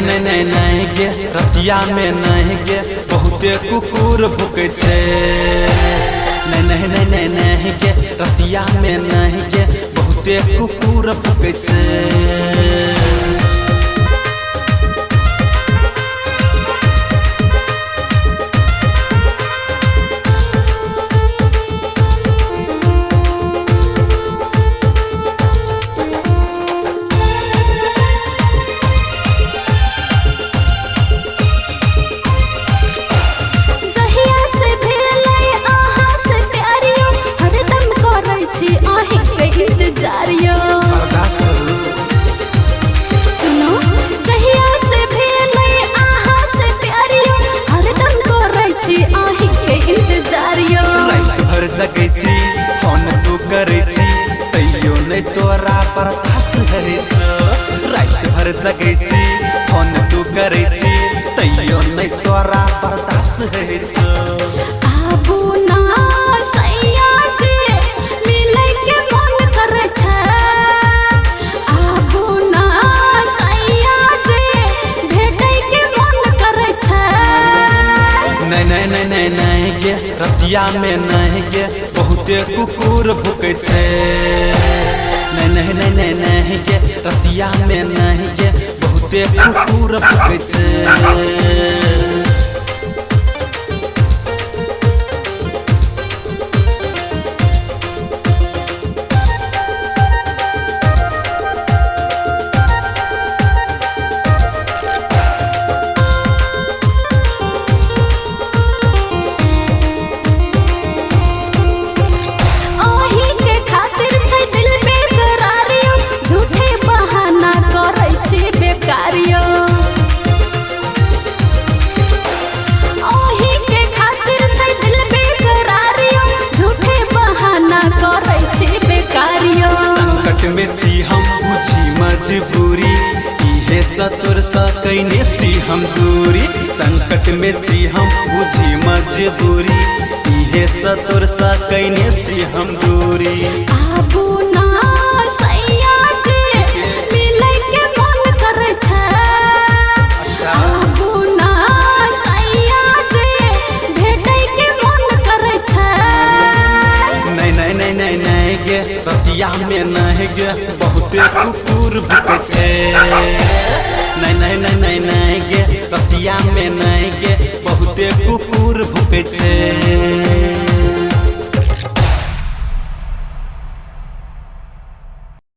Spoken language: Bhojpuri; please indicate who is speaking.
Speaker 1: नहीं नहीं नहीं गे रतिया में नहीं गे बहुते कुकुर भुकै छे। नहीं नहीं नहीं नहीं नहीं गे रतिया में नहीं गे बहुते कुकुर भुकै छे।
Speaker 2: सुनो जहिया से भेलै आहा से प्यारियो हरदम करै छी आही के इंतजारियो।
Speaker 1: रात भर जगै छी फोन तू करै छी तैयो नहीं तोरा पर धस धरै छो। रात भर जगै छी फोन तू करै छी तैयो नहीं तोरा पर धस धरै छो।
Speaker 2: आबू ना सैया जी मिलै के मन करै छै। आबू ना सैया जी भेटै के मन करै छै।
Speaker 1: नहीं नहीं नहीं नहीं नहीं गे रतिया में नहीं गे बहुते कुकुर भुकै छे। नहीं नहीं नहीं नहीं नहीं गे रतिया में नहीं गे बहुते कुकुर भुकै छे। में छी हम बुझी मजबूरी इहे सतुर सा कैने छी हम दूरी। संकट में छी हम बुझी मजबूरी इहे सतुर सा कैने छी हम दूरी।
Speaker 2: आबू ना सैया जी मिलै के मन करै छै। आबू ना सैया जी भेटै के मन करै छै।
Speaker 1: नहीं नहीं नहीं नहीं नहीं गे रतिया में नहीं गे बहुते कुकुर भुकै छे। नहीं